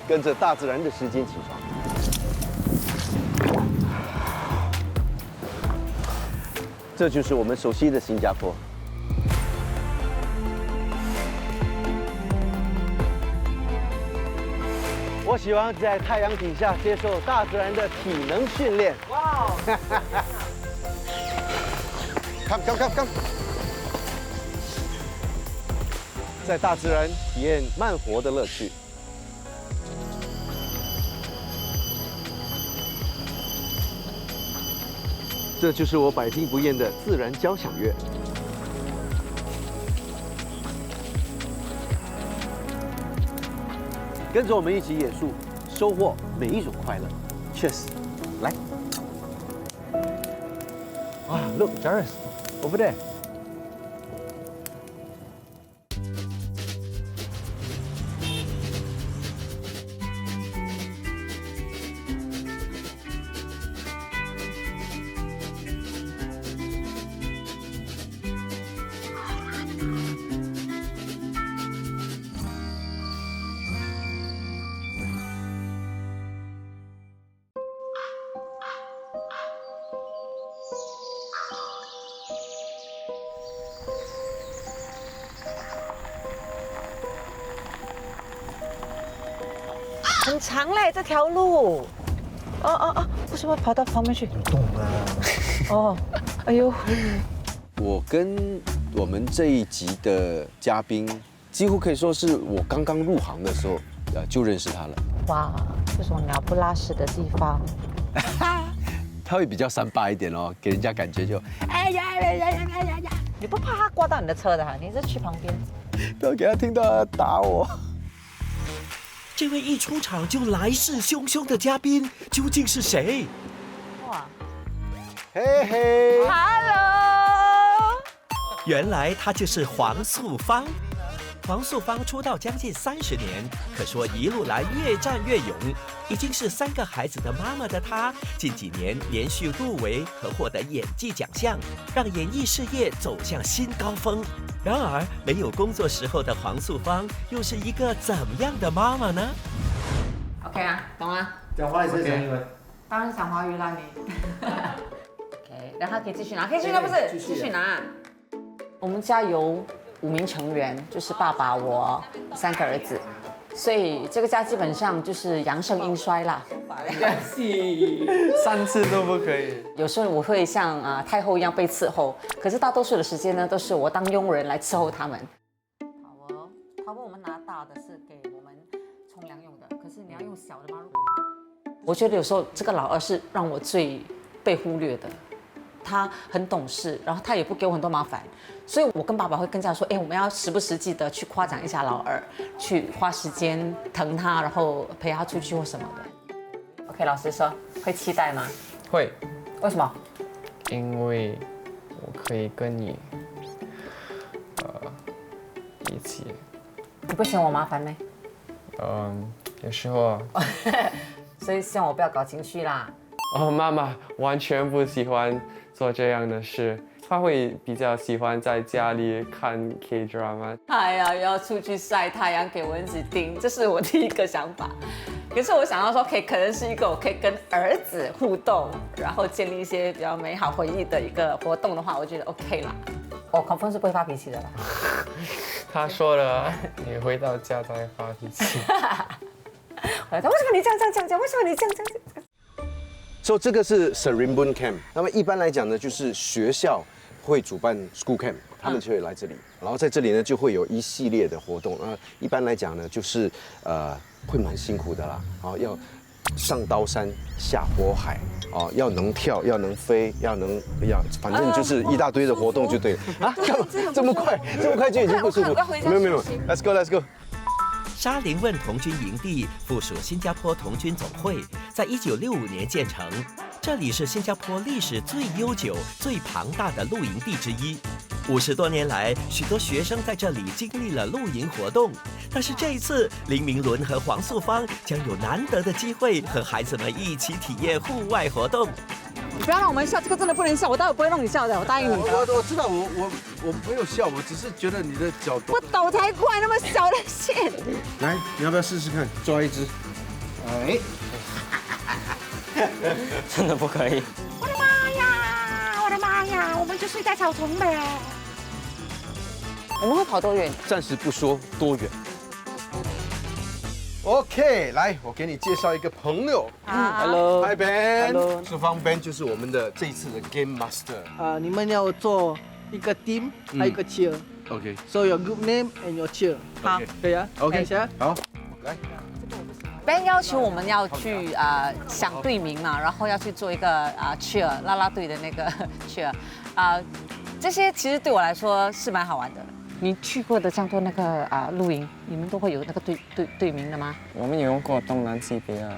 跟着大自然的时间起床。这就是我们熟悉的新加坡。我喜欢在太阳底下接受大自然的体能训练。哇！Come！ 在大自然体验慢活的乐趣。这就是我百听不厌的自然交响乐。跟着我们一起野宿，收获每一种快乐。Cheers！ 来。啊 ，Look, Jarvis, over there. 很长嘞，这条路。为什么跑到旁边去？懂啊。哦，哎呦。我跟我们这一集的嘉宾，几乎可以说是我刚刚入行的时候，就认识他了。哇，这种鸟不拉屎的地方。他会比较三八一点哦，给人家感觉就，哎呀！你不怕它刮到你的车的哈？你是去旁边。不要给他听到他打我。这位一出场就来势汹汹的嘉宾究竟是谁？哇，嘿嘿 ，Hello，原来他就是黄素芳。黄素芳出道将近30年，可说一路来越战越勇。已经是3个孩子的妈妈的她，近几年连续入围和获得演技奖项，让演艺事业走向新高峰。然而，没有工作时候的黄素芳，又是一个怎么样的妈妈呢 ？OK 啊，懂了。讲华语还是讲英文？当然讲华语啦你。OK， 然后可以继续拿，可以继续拿不是？继续拿。我们家有5名成员，就是爸爸、我3个儿子，所以这个家基本上就是阳盛阴衰啦。3次都不可以。有时候我会像太后一样被伺候，可是大多数的时间呢，都是我当佣人来伺候他们。好哦，他问我们拿大的是给我们冲凉用的，可是你要用小的吗？我觉得有时候这个老二是让我最被忽略的。他很懂事，然后他也不给我很多麻烦，所以我跟爸爸会更加说，我们要时不时记得去夸奖一下老二，去花时间疼他，然后陪他出去或什么的。OK， 老师说会期待吗？会。为什么？因为我可以跟你，一起。你不嫌我麻烦吗？有时候。所以希望我不要搞情绪啦。妈妈完全不喜欢做这样的事，她会比较喜欢在家里看 K drama。哎呀，要出去晒太阳给蚊子叮，这是我第一个想法。可是我想要说，可能是一个我可以跟儿子互动，然后建立一些比较美好回忆的一个活动的话，我觉得 OK 啦。我confirm是不会发脾气的啦。他说了，你回到家再发脾气。为什么你这样讲？为什么你这样？所以这个是 Sarimbun Camp。那么一般来讲呢，就是学校会主办 School Camp， 他们就会来这里，然后在这里呢就会有一系列的活动。一般来讲呢，就是会蛮辛苦的啦，要上刀山下火海，要能跳，要能飞，反正就是一大堆的活动就对了。干嘛这么快就已经不舒服？没有 ，Let's go。沙林问童军营地附属新加坡童军总会，在1965年建成。这里是新加坡历史最悠久、最庞大的露营地之一。50多年来，许多学生在这里经历了露营活动。但是这一次，林明伦和黄素芳将有难得的机会和孩子们一起体验户外活动。不要让我们笑，这个真的不能笑，我待会不会让你笑的，我答应你的。我知道，我没有笑，我只是觉得你的脚我抖才快，那么小的线。来，你要不要试试看抓一只？哎，真的不可以。我的妈呀！我的妈呀！我们就睡在草丛呗。我们会跑多远？暂时不说多远。OK， 来，我给你介绍一个朋友。 Hello， Hi Ben， Hello 苏芳 Ben 就是我们的这一次的 Game Master。你们要做一个 team，还有一个 cheer。 OK， So your group name and your cheer。好，可以啊。看一下。好，来。 Ben 要求我们要去想队名嘛，然后要去做一个cheer 啦啦队的那个 cheer 这些其实对我来说是蛮好玩的。你去过的这样多那个露营，你们都会有那个队名的吗？我们有用过东南西北啊。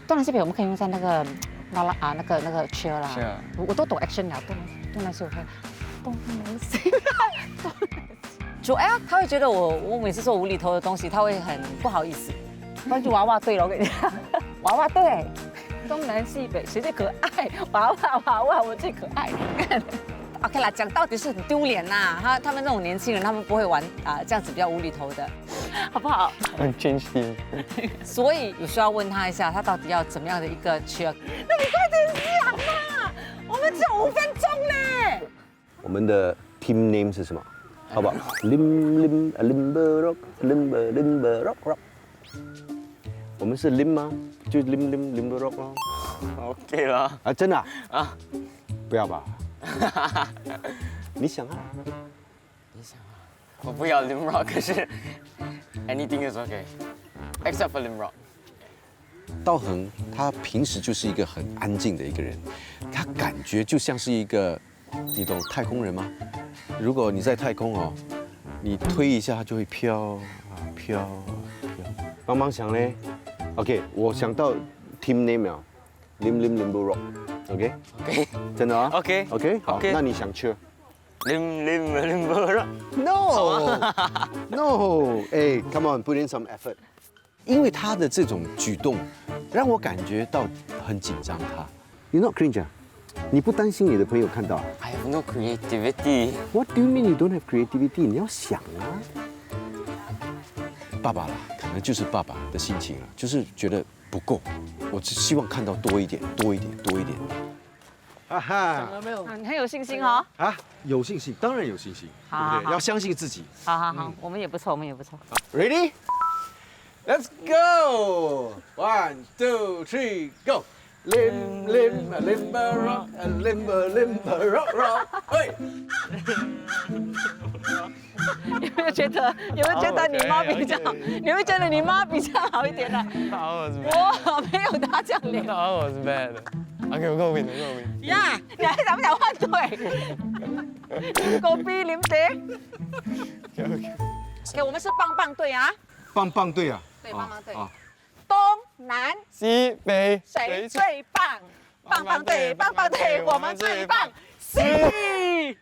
东南西北我们可以用在那个啦啦那个 cheer 啦。是啊。我都懂 action 了，东南西我看东南西。主要他会觉得我每次做无厘头的东西，他会很不好意思。 不然就娃娃队了，我跟你讲，娃娃队，东南西北谁最可爱？娃娃，我最可爱。OK 啦，讲到底是很丢脸呐，他们这种年轻人，他们不会玩这样子比较无厘头的，好不好？很 change team。所以有需要问他一下，他到底要怎么样的一个 cheer？ 那你快点想嘛，我们只有5分钟嘞。我们的 team name 是什么？好不好？limber rock。 我们是 lim 吗？就 lim rock 咯。OK 了。啊，真的啊？不要吧？你想啊？我不要 Lim Rock， 可是 anything is OK， except for Lim Rock。道恒他平时就是一个很安静的一个人，他感觉就像是一个，你懂太空人吗？如果你在太空哦，你推一下它就会飘啊飘啊飘。帮忙想嘞。 OK， 我想到 team name 了 ，lim rock，OK， OK， 真的啊 OK OK， 好， OK 那你想cheer？ Lim Rock。No，哎，come on，put in some effort。因为他的这种举动，让我感觉到很紧张。You're not cringe 啊？你不担心你的朋友看到 I have no creativity。 ？What do you mean you don't have creativity？ 你要想啊。爸爸啦。 可能就是爸爸的心情了，就是觉得不够，我只希望看到多一点。哈哈，想了没有？你很有信心哦。啊，有信心，当然有信心，对不对？要相信自己。好，我们也不错，我们也不错。 Ready? Let's go! 1, 2, 3, go! Limber rock, limber rock, 喂！有没有觉得你妈比较好？你会觉得你妈比较好一點啊？ 我沒有他這樣臉。 That was bad。OK， 我 win。呀，你還想不想換隊？個 B 點點 ？OK， 我們是棒棒隊啊。棒隊啊！對，棒棒隊。啊，東南西北誰最棒？棒棒隊，我們最棒。C。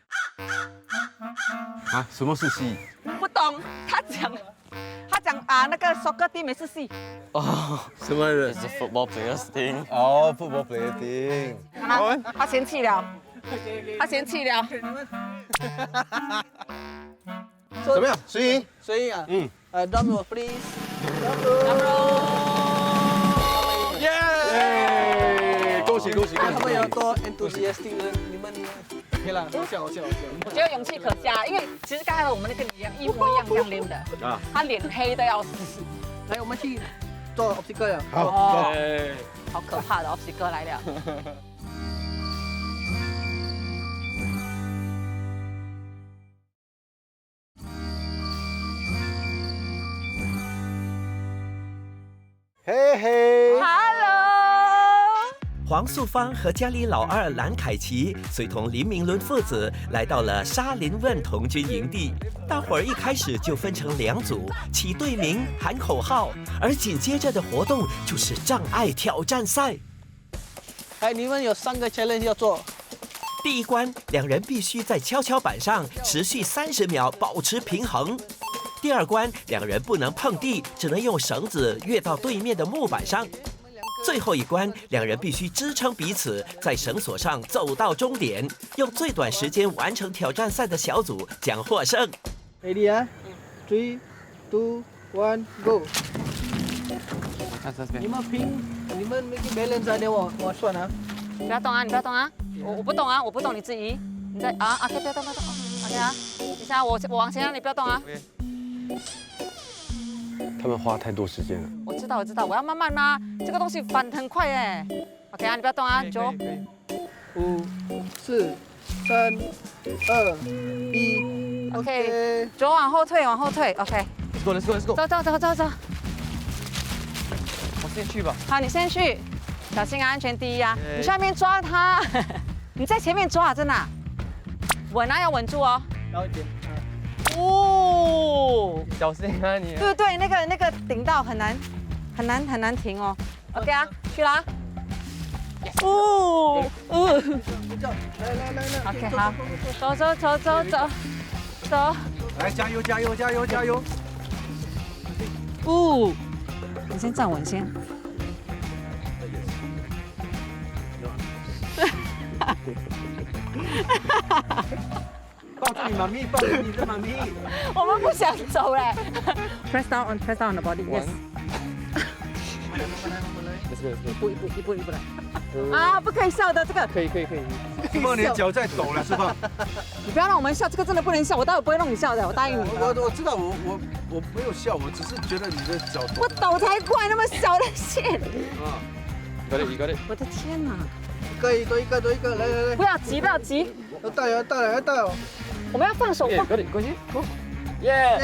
啊，什麼是 C？ 不懂，他講那個 soccer team 也是 C。哦，什麼人 It's a football player's thing。哦，football player thing。他嫌棄了。怎麼樣？誰贏？所以啊，drum roll please。耶！恭喜！他們有多 enthusiastic 的，你們 OK 啦，好笑。我覺得勇氣可嘉，因為其實剛才我們跟你一樣，一模一樣這樣練的。啊，他臉黑的要死。來，我們去做 obstacle 了。好，好可怕的 obstacle 來了。嘿嘿。 Hello。黄素芳和家里老二蓝凯琪随同林明伦父子来到了沙林问童军营地。大伙儿一开始就分成2组，起队名、喊口号，而紧接着的活动就是障碍挑战赛。哎，你們有3個 challenge 要做。第一關，2人必須在蹺蹺板上持續30秒保持平衡。第2關，2人不能碰地，只能用繩子越到對面的木板上。最后一关，两人必须支撑彼此，在绳索上走到终点，用最短时间完成挑战赛的小组将获胜。Ready 啊？3、2、1 ，Go！你们拼，你们那个 balance 啊，我算啊。不要动啊，你不要动啊，我不动啊，我不动，你自己移。你在啊 ，OK， 不要动，不要动 ，OK 啊。等一下我往前让你不要动啊。他们花太多时间了。我知道，我要慢慢拉，这个东西翻很快哎。OK 啊，你不要动啊，九。 5、4、3、2、1 OK， 左往后退，OK。 Let's go。走。我先去吧。好，你先去，小心啊，安全第一啊。你下面抓它，你在前面抓，真的。稳啊，要稳住哦。高一点。哦。小心啊你。对，那个顶到很难停哦。OK 啊，去啦。哦。来。 OK 好，走。来，加油！哦。你先站稳先。抱住你妈咪，抱住你的妈咪。我们不想走嘞。Press down on the body. Yes. 一步来。啊，不可以笑的这个。可以。师傅，你的脚在抖了，师傅。你不要让我们笑，这个真的不能笑，我待会不会弄你笑的，我答应你。我知道，我没有笑，我只是觉得你的脚抖。我抖才怪，那么小的线。一个。我的天哪！可以，多一个，来。不要急。要到了。我们要放手放。过去。耶！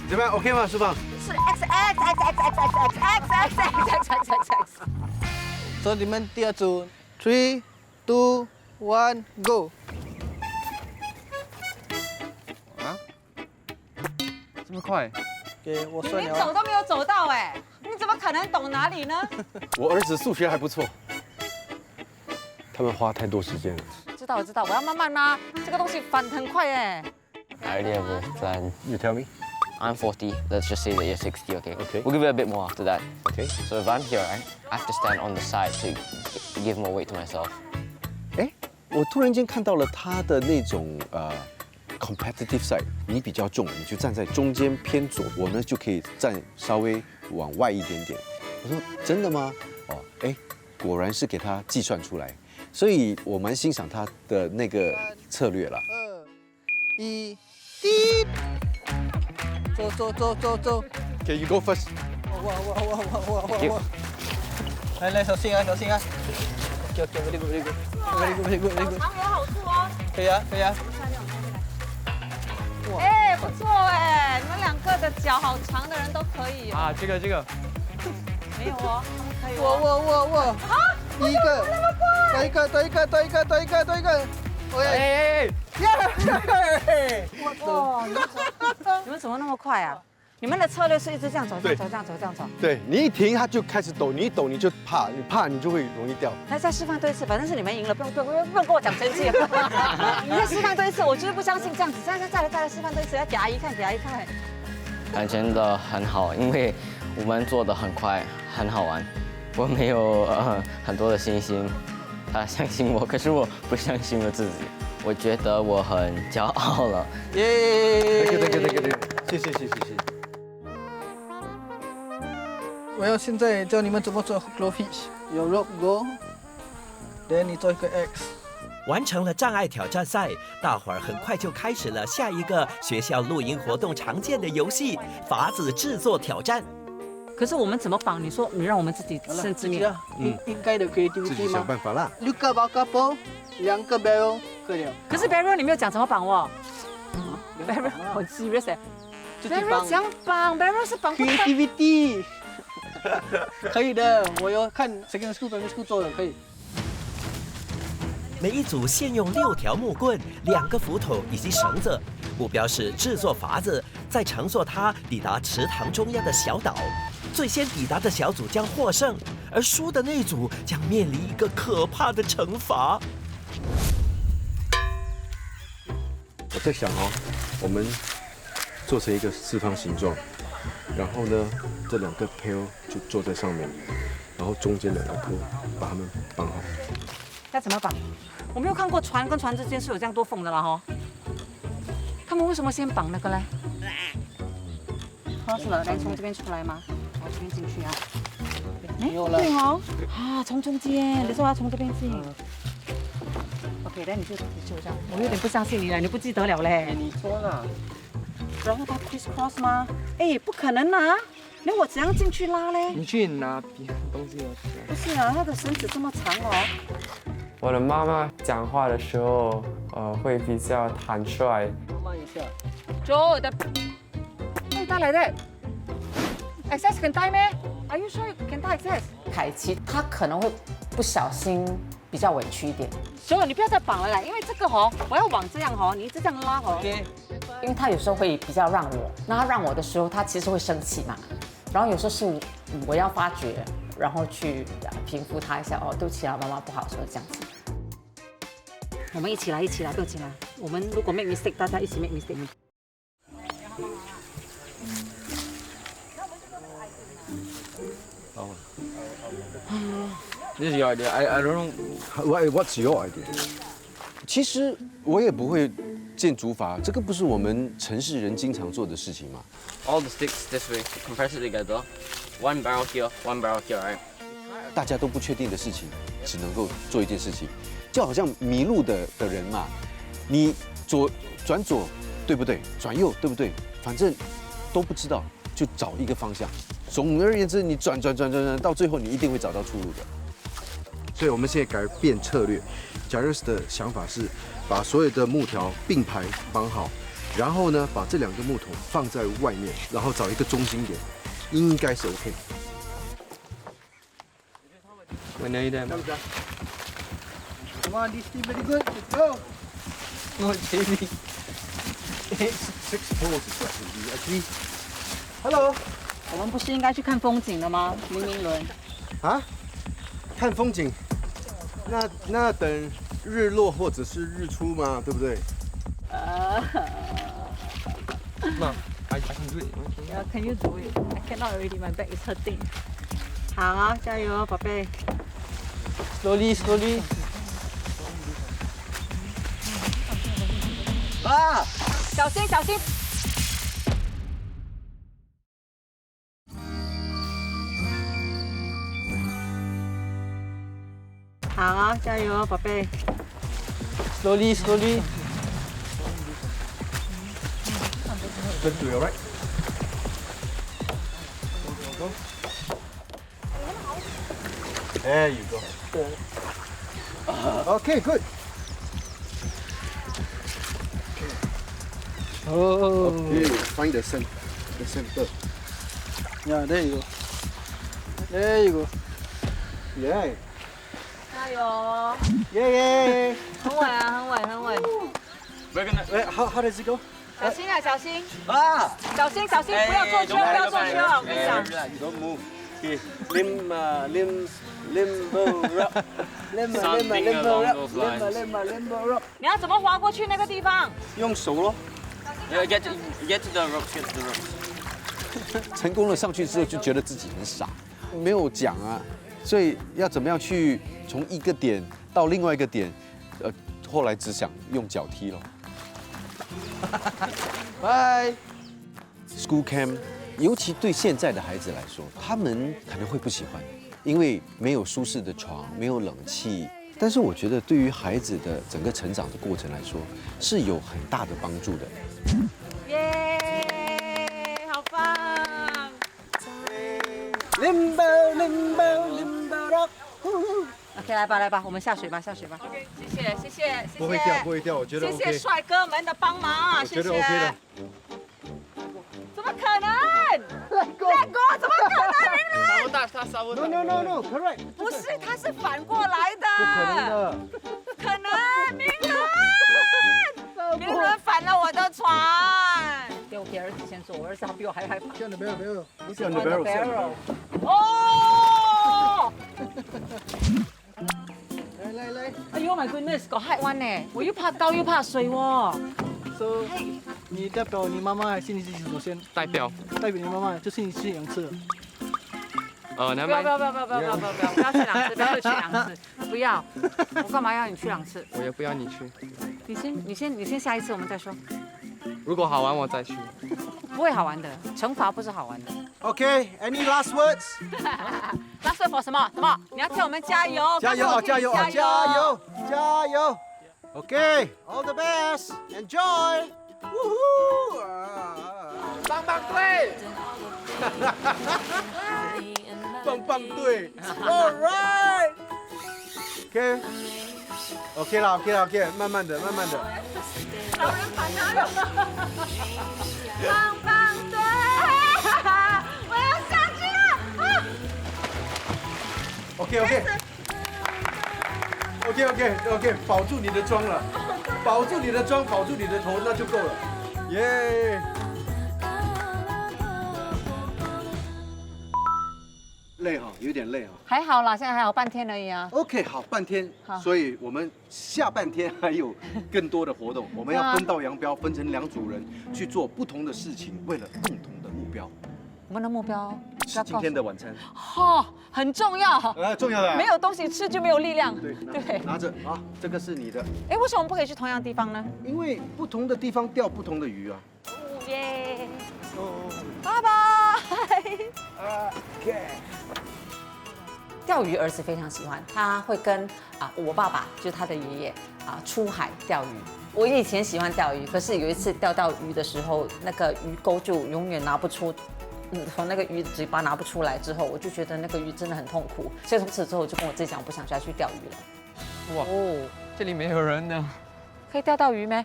怎么样 ？OK 吗，师傅？是 X。所以你们第二组，3、2、1 ，Go！ 啊？这么快？给我你算了啊。连走都没有走到哎，你怎么可能懂哪里呢？我儿子数学还不错。他们花太多时间了。知道，我要慢慢拉，这个东西翻很快哎。 I already have a plan. You tell me. I'm 40. Let's just say that you're 60, okay? Okay. We'll give it a bit more after that. Okay. So if I'm here, right, I have to stand on the side to give more weight to myself. 哎，我突然间看到了他的那种competitive side，你比较重，你就站在中间偏左，我呢就可以站稍微往外一点点。我说真的吗？哦，哎，果然是给他计算出来，所以我蛮欣赏他的那个策略啦。 2、1，滴！走。 Okay, you go first. 哇！来，小心啊！OK，very good。长有好处哦。可以啊。哎，不错哎，你们两个的脚好长的人都可以哦。啊，这个。没有哦，他们可以哦。哇！啊！一个，多一个。哎！哇，你们怎么那么快啊？你们的策略是一直这样走。对你一停，他就开始抖，你一抖你就怕，你怕你就会容易掉。来再示范多一次，反正是你们赢了，不用跟我讲生气。你再示范多一次，我就是不相信这样子。再来示范多一次，要给阿姨看。感觉的很好，因为我们做的很快，很好玩。我没有很多的信心，他相信我，可是我不相信我自己。我觉得我很骄傲了。耶！谢谢。我要现在教你们怎么做 glowfish， 有 rope go，then 你做一个 X。 完成了障碍挑战赛，大伙儿很快就开始了下一个学校露营活动常见的游戏——筏子制作挑战。可是我们怎么绑？你说你让我们自己甚至面。应该的 creativity 自己想办法啦。 6个包 couple， 2个 barrel， 可以了。可是 barrel 你没有讲怎么绑哦。barrel 好 serious 哎。barrel 讲绑 barrel 是绑不开。 creativity， 可以的，我有看 secondary school、primary school 做的，可以。 每一组现用6条木棍、2个斧头以及绳子，目标是制作筏子，再乘坐它抵达池塘中央的小岛。最先抵达的小组将获胜，而输的那组将面临一个可怕的惩罚。我在想哦，我们做成一个四方形状，然后呢，这2个 pail 就坐在上面，然后中间2个 pail 把它们绑好。要怎么绑？我没有看过船跟船之间是有这样多缝的啦哈。他们为什么先绑那个嘞？cross 了，来从这边出来吗？从这边进去啊？没有了对哦，啊，从中间，你说我要从这边进。OK， 那你就这样，我有点不相信你了，你不记得了嘞。你错了。然后它 criss cross 吗？哎，不可能啊！那我怎样进去拉嘞？你去拿别的东西不是啊，它的绳子这么长哦。我的妈妈讲话的时候，会比较坦率。慢一下。做的，可以带来的。Access can 带咩 ？Are you sure you can 带 access？凯奇他可能会不小心比较委屈一点。所以你不要再绑了啦，因为这个哦，我要往这样哦，你一直这样拉哦。因为他有时候会比较让我，那他让我的时候，他其实会生气嘛。然后有时候是我要发觉，然后去平复他一下。哦，对不起啊，妈妈不好说这样子。我们一起来，一起来，不用紧啦。我们如果 make mistake， 大家一起 make mistake。This is your idea. I don't know. What's your idea？ 其实我也不会建竹筏，这个不是我们城市人经常做的事情吗？ All the sticks this way. Compress it together. One barrel here, one barrel here, right? 大家都不确定的事情，只能够做一件事情，就好像迷路的人嘛，你转左对不对？转右对不对？反正都不知道，就找一个方向。总而言之，你转，到最后你一定会找到出路的。所以我们现在改变策略。Jairus 的想法是把所有的木条并排绑好，然后呢，把这2个木头放在外面，然后找一个中心点，应该是 OK。 We need them. Come on, this team very good. Let's go. No, Jamie. 6 poles exactly. You agree? Hello. 我们不是应该去看风景的吗？明明伦。啊？看风景？那等日落或者是日出嘛，对不对？ No, I can do it. Yeah, can you do it? I cannot already. My back is hurting. 好啊，加油，宝贝。 Slowly, slowly. 啊！小心，小心。好啊，加油，宝贝。 Slowly, slowly. Let's do it, alright? Go. There you go. Okay, good. Oh. Okay, find the center. Yeah, there you go. There you go. Yeah. 加油！ Yeah. 很稳啊，很稳，很稳。 We're gonna. Wait, how does it go? 小心啊，小心！ Ah! 小心，小心！不要坐车，不要坐车！我跟你讲。 Don't move. Okay. Limbo rock. Something along those lines. Limbo rock. 你要怎么滑过去那个地方？用手咯。 Yeah, get to the ropes. Get to the ropes. 成功了上去之后就觉得自己很傻，没有讲啊，所以要怎么样去从一个点到另外一个点，后来只想用脚踢了。Bye. School camp， 尤其对现在的孩子来说，他们可能会不喜欢，因为没有舒适的床，没有冷气。但是我觉得对于孩子的整个成长的过程来说，是有很大的帮助的。耶，好棒！ Limbo rock。 OK， 来吧，来吧，我们下水吧，下水吧。OK， 谢谢，谢谢，谢谢。不会掉，不会掉，我觉得谢 OK。谢帅哥们的帮忙，我觉得 OK 的。怎么可能 ？Let go， 怎么可能？明伦， No, correct。不是，他是反过来的。不可能的。可能，明伦，明伦反了我的船。给我给儿子先做，我儿子他比我还害怕。 Get the barrel. Look on the barrel. 哦！来。哎呦 my goodness， got height one 呢，我又怕高又怕水喎。 So 你代表你妈妈还是你自己首先？代表。代表你妈妈，就是你去2次了。难不要去2次，不要去2次，不要，我干嘛要你去2次？我也不要你去。你先下一次我们再说，如果好玩我再去。不会好玩的，惩罚不是好玩的。 Okay, any last words? 那是 for 什么？你要替我们加油！加油啊！加油啊！加油！加油 ！Okay, all the best. Enjoy. Woohoo! 棒棒队！棒棒队 ，All right. OK. OK 了 ，OK，慢慢的，慢慢的。老人反哪有？棒棒队，我要下去了。OK，保住你的妆了，保住你的妆，保住你的头，那就够了。耶！累哈，有点累哈。还好啦，现在还好半天而已啊。 OK，好，半天好，所以我们下半天还有更多的活动，我们要分道扬镳，分成2组人去做不同的事情，为了共同的目标。我们的目标是今天的晚餐，很重要。重要的。没有东西吃就没有力量。对，对。拿着啊，这个是你的，哎，为什么我们不可以去同样的地方呢？因为不同的地方钓不同的鱼啊。耶！拜拜。OK。钓鱼儿子非常喜欢，他会跟我爸爸就是他的爷爷出海钓鱼。我以前喜欢钓鱼，可是有一次钓到鱼的时候，那个鱼钩就永远拿不出，从那个鱼的嘴巴拿不出来之后，我就觉得那个鱼真的很痛苦，所以从此之后我就跟我自己讲，我不想再去钓鱼了。哇，这里没有人呢。可以钓到鱼没？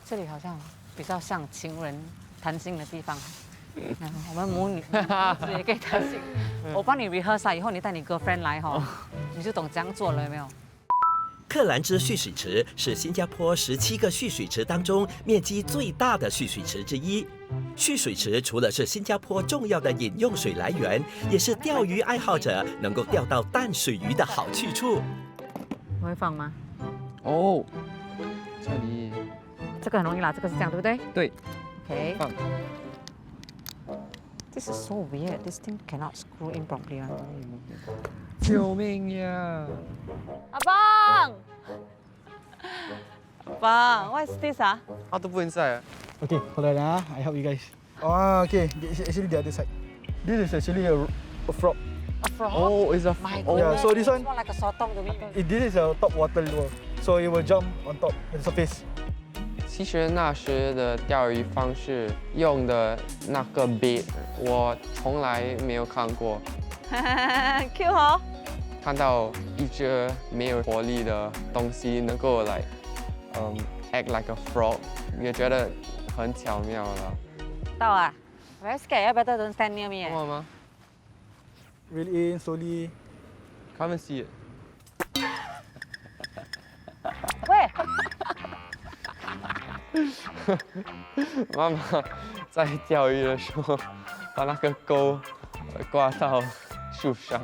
这里好像比较像情人谈心的地方。我们母女也可以谈心。我帮你 rehearse 以后你带你 girlfriend 来哈，你就懂这样做了，有没有？克兰芝蓄水池是新加坡17个蓄水池当中面积最大的蓄水池之一。蓄水池除了是新加坡重要的饮用水来源，也是钓鱼爱好者能够钓到淡水鱼的好去处。我会放吗？哦，这里这个很容易啦，这个是这样，对不对？对。 OK。放。 This is so weird. This thing cannot screw in properly. 救命呀！阿邦，阿邦 ，What is this 啊？它都不能在。 Okay, hold on I help you guys. Okay, it's actually the other side. This is actually a frog. A frog? Oh, it's a My oh. goodness. Yeah, so this one- It's more like a sotong to me. This is a top water lure, so it will jump on top the surface. 其实那时的钓鱼方式用的那个 bait， 我从来没有看过。Q 哦。看到一只没有活力的东西能够来，act like a frog， 也觉得很巧妙了。到啊。Very scared. You better don't stand near me. 看吗 Reel in slowly. Come and see it。喂。妈妈在钓鱼的时候把那个钩挂到树上。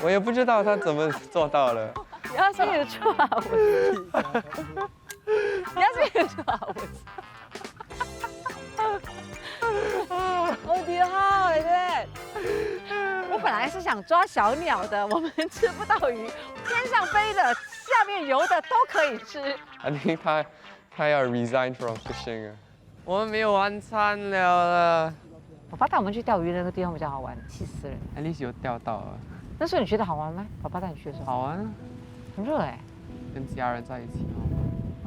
我也不知道他怎么做到的。你要是有错啊，你要是有错啊，我的好来的。我本来是想抓小鸟的，我们吃不到鱼，天上飞的、下面游的都可以吃。I think 他要 resign from fishing 啊。我们没有晚餐了。爸爸带我们去钓鱼的那个地方比较好玩，气死人。At least 有钓到啊。那时候你觉得好玩吗？爸爸带你去的时候。好玩啊，很热哎。跟家人在一起好玩。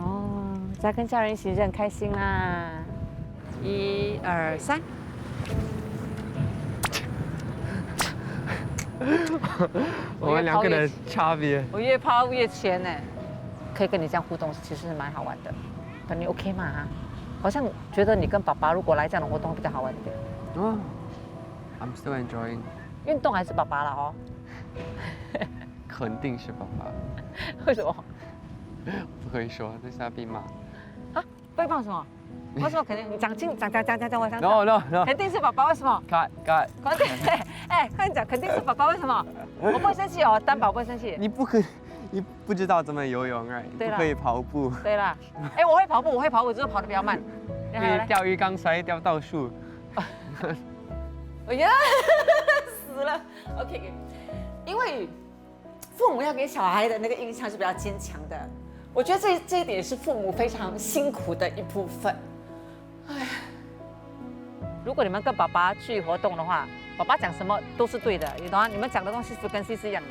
哦，在跟家人一起就很开心啦。1、2、3。我们两个的差别。我越抛越浅呢，可以跟你这样互动，其实是蛮好玩的。但你 OK 吗？好像觉得你跟爸爸如果来这样的活动比较好玩一点。哦，I'm still enjoying。运动还是爸爸了哦。肯定是爸爸。为什么？不可以说，等下被骂。啊？被骂什么？为什么肯定？你讲，我想。No。肯定是爸爸，为什么？Cut。哎，快点讲，肯定是爸爸，为什么？我不会生气哦，担保不会生气。你不可你不知道怎么游泳，right？对啦不会跑步，对啦，哎，我会跑步，只是跑得比较慢。因为钓鱼刚才钓到树。哎呀，死了。OK， 因为父母要给小孩的那个印象是比较坚强的，我觉得这一点是父母非常辛苦的一部分。哎，如果你们跟爸爸去活动的话，爸爸讲什么都是对的，你懂吗？你们讲的东西是跟 C 是一样的。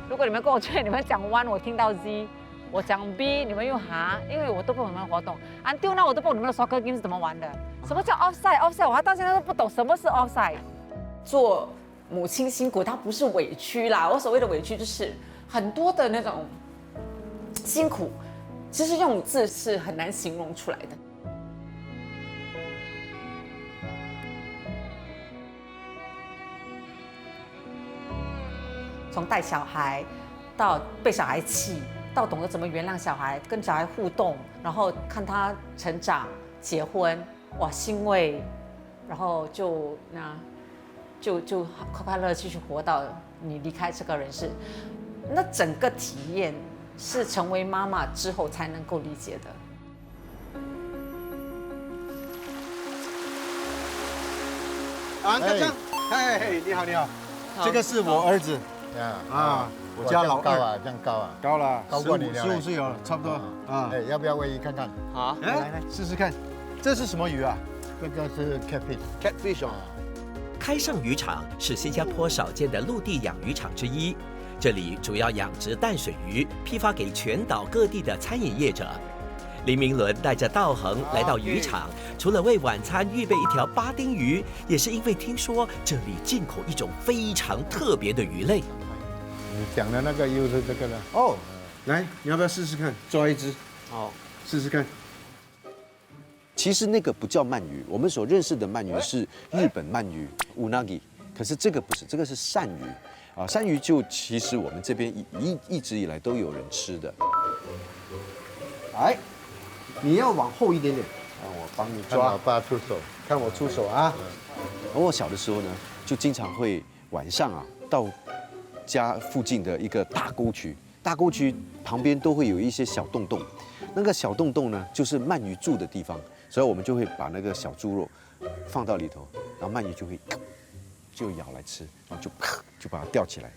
如果你们跟我去，你们讲 one， 我听到 Z， 我讲 B， 你们又哈，因为我都不懂你们的活动。until now 我都不懂你们的 soccer game 是怎么玩的，什么叫 offside， 我还到现在都不懂什么是 offside。做母亲辛苦，它不是委屈啦，我所谓的委屈就是很多的那种辛苦，其实用字是很难形容出来的。从带小孩到被小孩气，到懂得怎么原谅小孩，跟小孩互动，然后看他成长、结婚，哇，欣慰，然后就快快乐乐继续活到你离开这个人世，那整个体验是成为妈妈之后才能够理解的。啊，哥哥，嘿，你好，你好，这个是我儿子啊，我家老二啊，这样高啊，高了，高过你了15岁有了，差不多啊。哎，要不要喂鱼看看？好，来试试看，这是什么鱼啊这个是 catfish， ？Catfish 哦。开盛渔场是新加坡少见的陆地养鱼场之一，这里主要养殖淡水鱼，批发给全岛各地的餐饮业者。林明伦带着道恒来到渔场，除了为晚餐预备一条巴丁鱼，也是因为听说这里进口一种非常特别的鱼类。你讲的那个又是这个了。哦，来，你要不要试试看？抓一只，好，试试看。其实那个不叫鳗鱼，我们所认识的鳗鱼是日本鳗鱼 unagi， 可是这个不是，这个是鳝鱼啊。鳝鱼就其实我们这边一直以来都有人吃的。来，你要往后一点点，让我帮你抓。看老爸出手，看我出手啊！我小的时候呢，就经常会晚上啊到家附近的一个大沟渠，大沟渠旁边都会有一些小洞洞，那个小洞洞呢就是鳗鱼住的地方，所以我们就会把那个小猪肉放到里头，然后鳗鱼就咬来吃，然后就把它吊起来。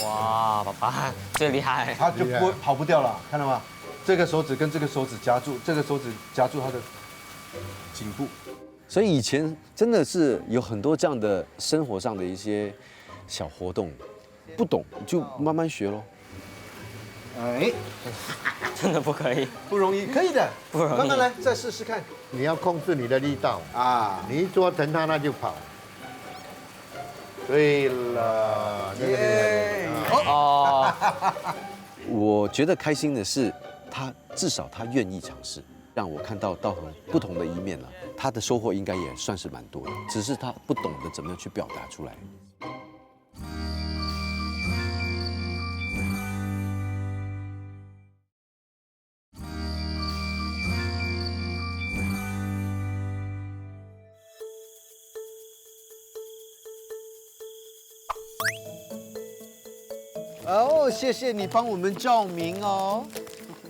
哇，爸爸最厉害！它就不会跑不掉了，看到吗？这个手指跟这个手指夹住，这个手指夹住它的颈部。所以以前真的是有很多这样的生活上的一些小活动，不懂就慢慢学咯。哎，真的不可以，不容易，可以的，不容易慢慢来，再试试看你要控制你的力道啊。你一捉疼它，那就跑。对了，这个厉害哦，我觉得开心的是，至少他愿意尝试，让我看到道恒不同的一面了。他的收获应该也算是蛮多的，只是他不懂得怎么样去表达出来。哦，谢谢你帮我们照明哦，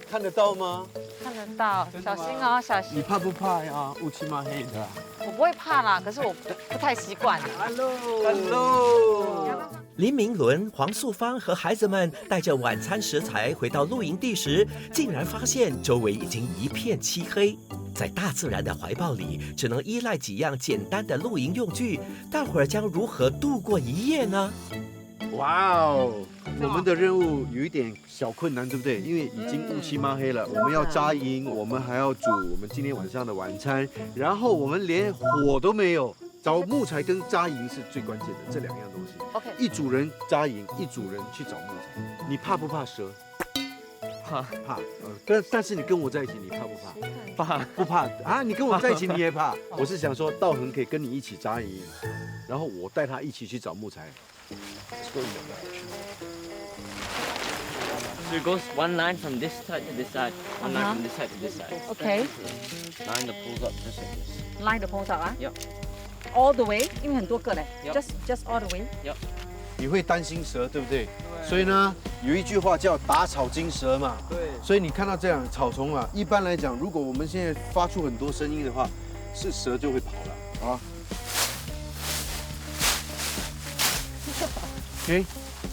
看得到吗？看得到，小心哦，小心。你怕不怕呀？乌漆嘛黑的。我不会怕啦，可是我不太习惯。Hello。林明伦、黄素芳和孩子们带着晚餐食材回到露营地时，竟然发现周围已经一片漆黑。在大自然的怀抱里，只能依赖几样简单的露营用具，大伙儿将如何度过一夜呢？哇哦，我们的任务有一点小困难，对不对？因为已经乌漆嘛黑了，我们要扎营，我们还要煮我们今天晚上的晚餐，然后我们连火都没有。找木材跟扎营是最关键的这两样东西。OK， 一组人扎营，一组人去找木材。你怕不怕蛇？怕。但是你跟我在一起，你怕不怕？怕不怕啊？你跟我在一起你也怕？我是想说，道恒可以跟你一起扎营，然后我带他一起去找木材。So it goes one line from this side to this side, one line from this side to this side. OK， Line the poles up just like this. line the poles up 啊。Yep. All the way， 因为很多个嘞。 Yep. Just all the way。 Yep. 你会担心蛇，对不对？所以呢，有一句话叫打草惊蛇嘛。对，所以你看到这样草丛啊，一般来讲，如果我们现在发出很多声音的话，是蛇就会跑了啊。OK，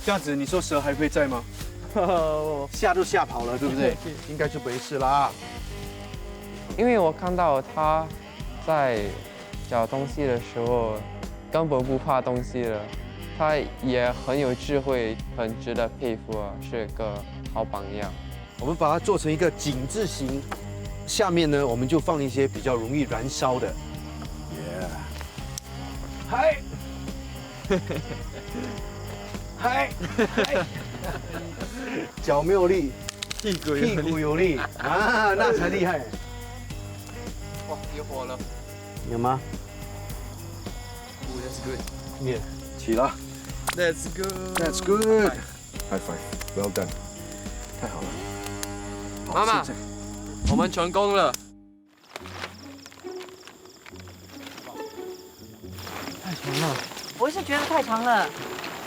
这样子你说蛇还会在吗？吓都吓跑了，对不对？应该就没事啦。因为我看到他在找东西的时候根本不怕东西了，他也很有智慧，很值得佩服啊，是个好榜样。我们把它做成一个井字形，下面呢我们就放一些比较容易燃烧的。嗨，嗨，脚没有力，屁股有力啊，那才厉害。哇，有火了！有吗？ That's good. 面起了 That's good. ，That's good. High five. Well done. 太好了。好妈妈现在我们成功了。我是觉得太长了，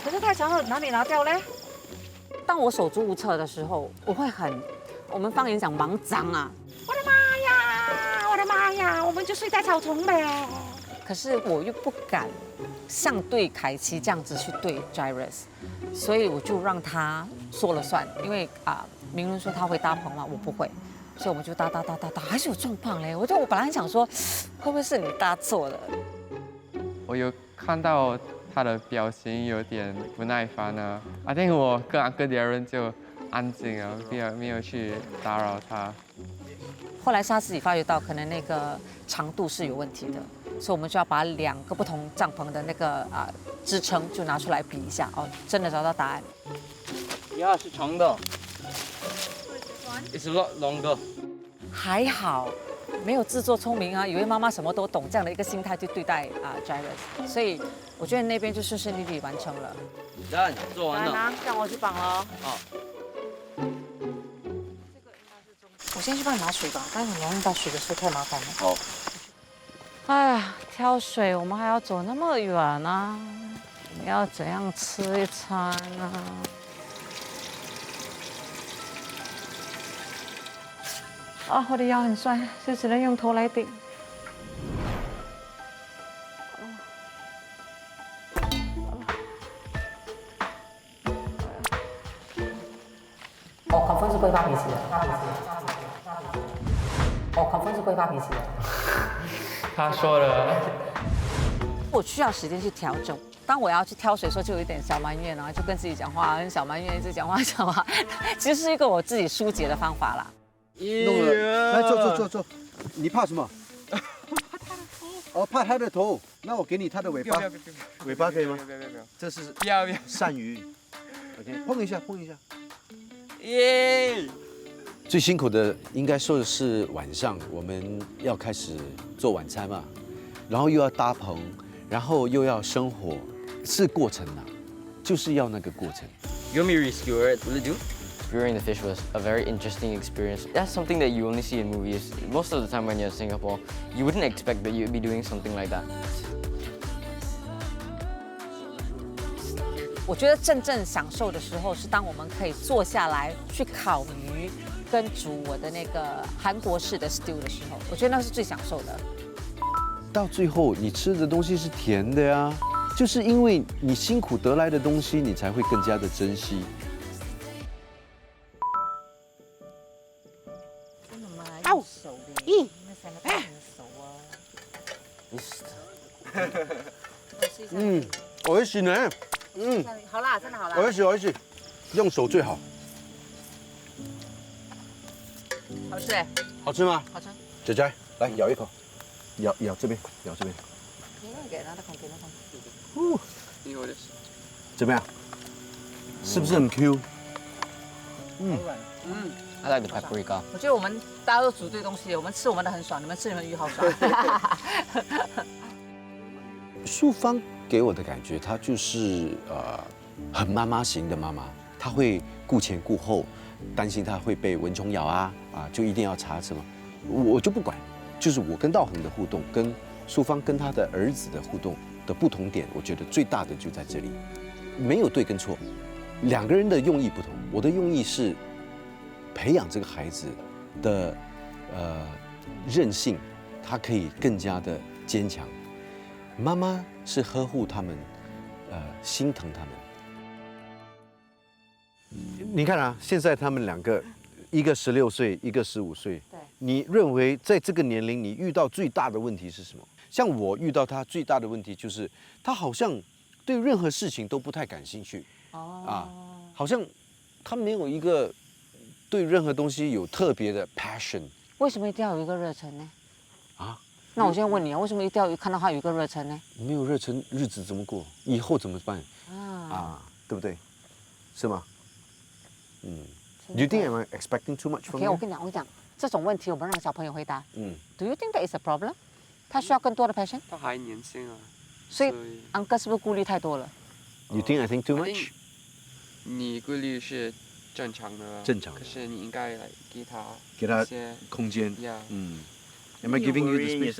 可是太长了哪里拿掉嘞？当我手足无措的时候，我会我们方言讲忙脏啊。我的妈呀！我的妈呀！我们就睡在草丛呗。可是我又不敢像对凯奇这样子去对 Jairus， 所以我就让他说了算。因为明伦说他会搭棚嘛，我不会，所以我们就搭，还是有撞胖嘞。我本来很想说，会不会是你搭错了？我有看到他的表情有点不耐烦啊。I think 我跟阿哥的人就安静啊，没有去打扰他。后来是他自己发觉到，可能那个长度是有问题的，所以我们就要把2个不同帐篷的那个支撑就拿出来比一下。哦，真的找到答案。呀，是长的。It's a lot longer. 还好，没有自作聪明啊，以为妈妈什么都懂这样的一个心态去对待Jairus， 所以我觉得那边就顺顺利利完成了。Dan，做完了。来，让我去绑了。好。我先去帮你拿水吧，待会你要用到水的时候太麻烦了。好。哎呀，挑水我们还要走那么远啊，我们要怎样吃一餐呢？我的腰很酸，就只能用头来顶。考分是不会发脾气的，考分是不会发脾气的。他说了，我需要时间去调整。当我要去挑水的时候，就有一点小埋怨啊，就跟自己讲话，很小埋怨，一直讲话。其实是一个我自己疏解的方法啦。弄了，来坐。你怕什么？怕他的头。那我给你他的尾巴。尾巴可以吗？不要。这是不要。鳝鱼。OK， 碰一下。耶！最辛苦的应该说的是晚上，我们要开始做晚餐嘛，然后又要搭棚，然后又要生火，是过程啊，就是要那个过程。You want me to reskew it? Will it do? Skewering the fish was a very interesting experience. That's something that you only see in movies. Most of the time when you're in Singapore, you wouldn't expect that you'd be doing something like that. 我觉得真正享受的时候是当我们可以坐下来去烤鱼，跟煮我的那个韩国式的 stew 的时候，我觉得那是最享受的。到最后，你吃的东西是甜的呀，就是因为你辛苦得来的东西，你才会更加的珍惜。我洗呢。好啦，真的好啦。我洗，用手最好。好吃哎。好吃吗？好吃。姐姐，来咬一口，咬这边，咬这边。怎么样？是不是很 Q？ I like the paprika. 我觉得我们大家都煮对东西，我们吃我们的很爽，你们吃你们鱼好爽。素芳给我的感觉，她就是很妈妈型的妈妈，她会顾前顾后，担心她会被蚊虫咬啊，就一定要查什么，我就不管，就是我跟道恒的互动，跟素芳跟她的儿子的互动的不同点，我觉得最大的就在这里。没有对跟错，两个人的用意不同。我的用意是培养这个孩子的韧性，他可以更加的坚强。妈妈是呵护他们，心疼他们。你看啊，现在他们两个，一个16岁，一个15岁。对。你认为在这个年龄，你遇到最大的问题是什么？像我遇到他最大的问题就是，他好像对任何事情都不太感兴趣。好像他没有一个对任何东西有特别的 passion。为什么一定要有一个热忱呢？啊？那我现在问你啊，为什么一定要看到他有一个热忱呢？没有热忱，日子怎么过？以后怎么办？对不对？是吗？Do you think I'm expecting too much from you? 我跟你讲，这种问题我们让小朋友回答。Do you think that is a problem？ 他需要更多的 passion？ 他还年轻啊，所以安哥是不是顾虑太多了 ？You think I think too much？ 你顾虑是正常的，正常的。可是你应该来给他一些空间。Yeah. Am I giving you the space?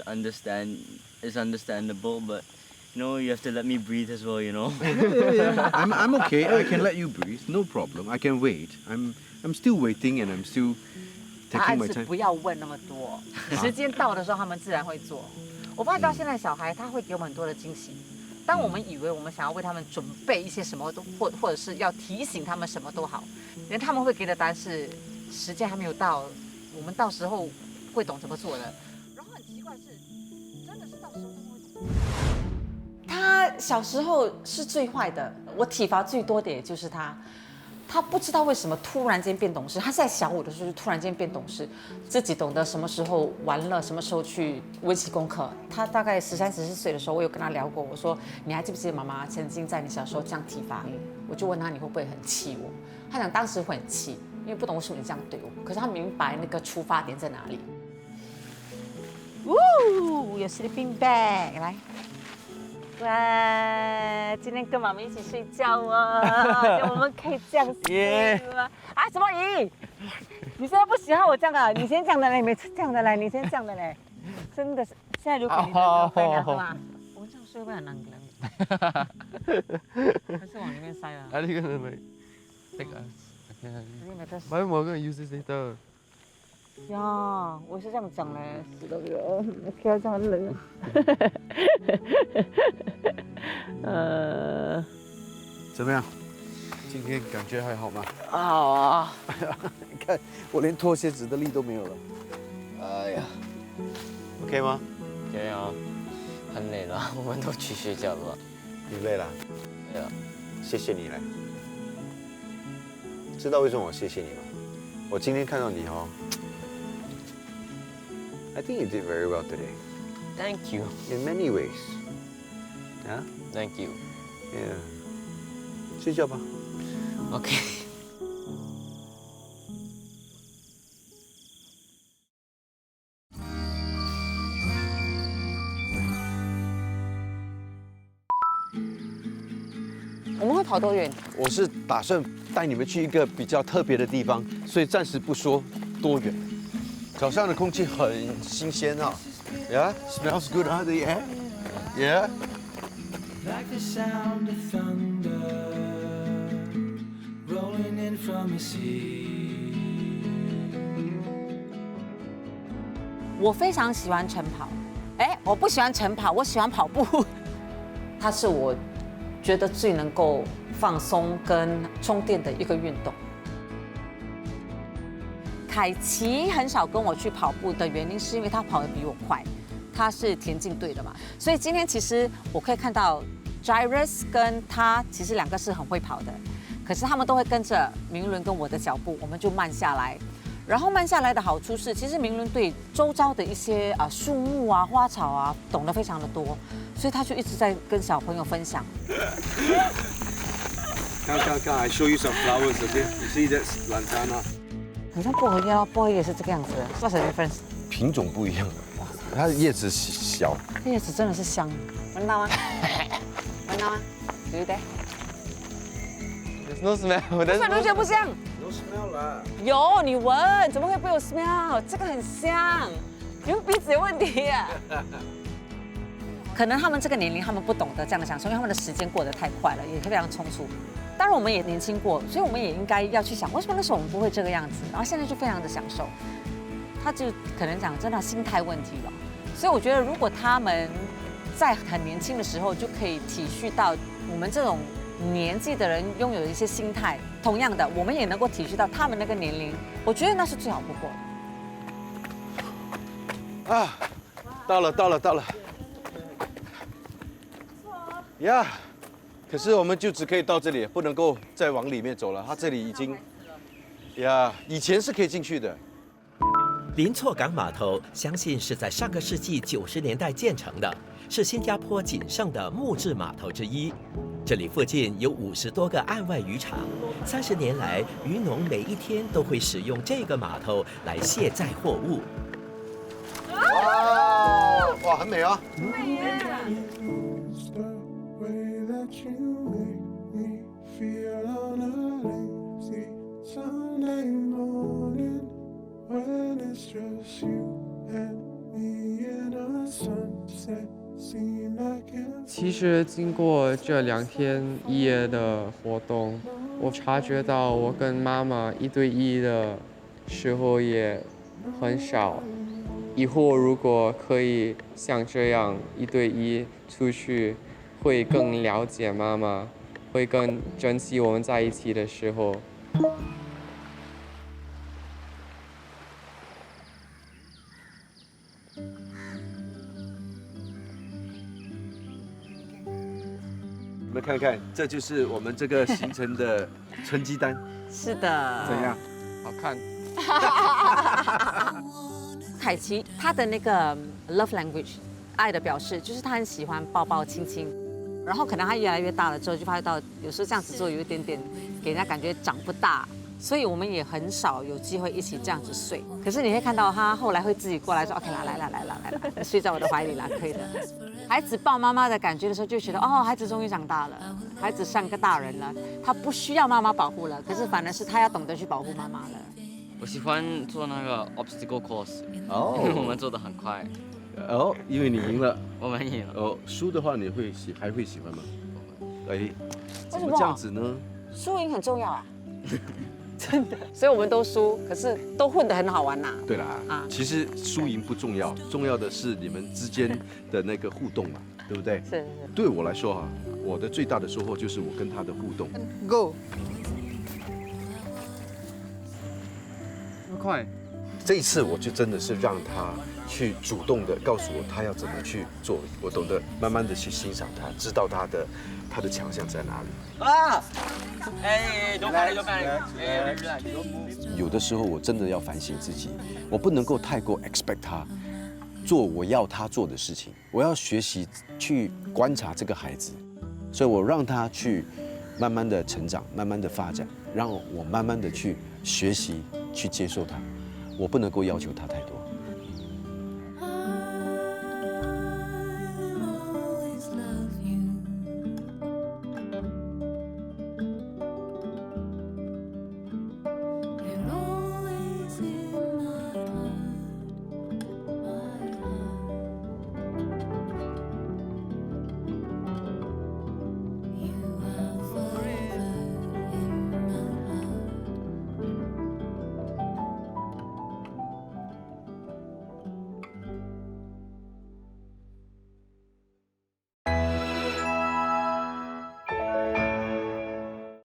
It's understandable, but you know you have to let me breathe as well. You know. Yeah. I'm okay. I can let you breathe. No problem. I can wait. I'm still waiting and I'm still 答案 taking my 是 time. 不要问那么多，时间到的时候他们自然会做。我发现到现在小孩他会给我们很多的惊喜。当我们以为我们想要为他们准备一些什么都或者是要提醒他们什么都好，连他们会给的答案是时间还没有到，我们到时候会懂怎么做的。然后很奇怪是，真的是到时候他们会懂。他小时候是最坏的，我体罚最多的也就是他。他不知道为什么突然间变懂事，他在小5的时候就突然间变懂事，自己懂得什么时候玩乐，什么时候去温习功课。他大概13、14岁的时候，我有跟他聊过，我说你还记不记得妈妈曾经在你小时候这样体罚你？我就问他你会不会很气我？他讲当时会很气，因为不懂为什么你这样对我，可是他明白那个出发点在哪里。有 sleeping bag 来。哇，今天跟妈妈一起睡觉哦，我们可以这样睡吗？啊，什么姨？你现在不喜欢我这样啊？你先这样的嘞，每次这样的嘞，你先这样的嘞，真的是。现在如果你的老公是吧？我们这样睡会不会很难搞？还是往里面塞啊 Are you gonna like take us? Why am I gonna use this later? 呀，我是这样讲嘞，死了我，不要这样冷。怎么样？今天感觉还好吗？好啊。你看，我连脱鞋子的力都没有了。哎呀 ，OK 吗？可以啊，很累了，我们都去睡觉了。你累了？累了。谢谢你来。知道为什么我谢谢你吗？我今天看到你哦。I think you did very well today. Thank you. In many ways. Yeah? Thank you. Yeah. 睡觉吧。OK. 我们会跑多远？我是打算带你们去一个比较特别的地方，所以暂时不说多远。早上的空气很新鲜啊 ，Yeah, smells good, huh? The air, Yeah. Like the sound of thunder rolling in from the sea. 我非常喜欢晨跑，我不喜欢晨跑，我喜欢跑步。它是我觉得最能够放松跟充电的一个运动。凯奇很少跟我去跑步的原因，是因为他跑得比我快，他是田径队的嘛，所以今天其实我可以看到 Jairus 跟他其实两个是很会跑的，可是他们都会跟着明伦跟我的脚步，我们就慢下来。然后慢下来的好处是，其实明伦对周遭的一些树木啊、花草啊懂得非常的多，所以他就一直在跟小朋友分享。Come, I show you some flowers, okay? You see that's lantana. 很像薄荷叶哦，薄荷叶是这个样子的。What's the difference？ 品种不一样，它的叶子小。叶子真的是香，闻到吗？闻到吗？对不对？ There's no smell. 不是同学不香。 No smell 啦。有，你闻，怎么会不会有 smell？ 这个很香，你们鼻子有问题啊。可能他们这个年龄，他们不懂得这样的享受，因为他们的时间过得太快了，也非常匆促。当然，我们也年轻过，所以我们也应该要去想，为什么那时候我们不会这个样子，然后现在就非常的享受。他就可能讲真的心态问题了。所以我觉得，如果他们在很年轻的时候就可以体恤到我们这种年纪的人拥有的一些心态，同样的，我们也能够体恤到他们那个年龄，我觉得那是最好不过的。啊，到了。呀，可是我们就只可以到这里，不能够再往里面走了。它这里已经，呀，以前是可以进去的。林措港码头相信是在上个世纪90年代建成的，是新加坡仅剩的木质码头之一。这里附近有50多个岸外渔场，30年来，渔农每一天都会使用这个码头来卸载货物。哇，很美啊！其实经过这2天1夜的活动，我察觉到我跟妈妈1对1的时候也很少。以后如果可以像这样1对1出去，会更了解妈妈，会更珍惜我们在一起的时候。你们看看，这就是我们这个行程的成绩单。是的。怎样？好看。凯奇他的那个 love language 爱的表示，就是他很喜欢抱抱亲亲，然后可能他越来越大了之后，就发现到有时候这样子做有一点点给人家感觉长不大，所以我们也很少有机会一起这样子睡。可是你会看到他后来会自己过来说 OK 来，睡在我的怀里啦，可以的。孩子抱妈妈的感觉的时候，就觉得哦，孩子终于长大了，孩子像个大人了，他不需要妈妈保护了，可是反而是他要懂得去保护妈妈了。我喜欢做那个 obstacle course， 哦，因为我们做的很快。哦，因为你赢了。我们赢了。哦，输的话你还会喜欢吗？哎，怎么为什么这样子呢？输赢很重要啊，真的。所以我们都输，可是都混得很好玩呐。对啦，其实输赢不重要，重要的是你们之间的那个互动嘛，对不对？是。对我来说哈，我的最大的收获就是我跟他的互动。Go。这么快。这一次我就真的是让他去主动的告诉我他要怎么去做，我懂得慢慢的去欣赏他，知道他的强项在哪里。啊！哎，don't panic，don't panic，哎，relax，don't move。有的时候我真的要反省自己，我不能够太过 expect 他做我要他做的事情，我要学习去观察这个孩子，所以我让他去慢慢的成长，慢慢的发展，让我慢慢的去学习，去接受他。我不能够要求他太多。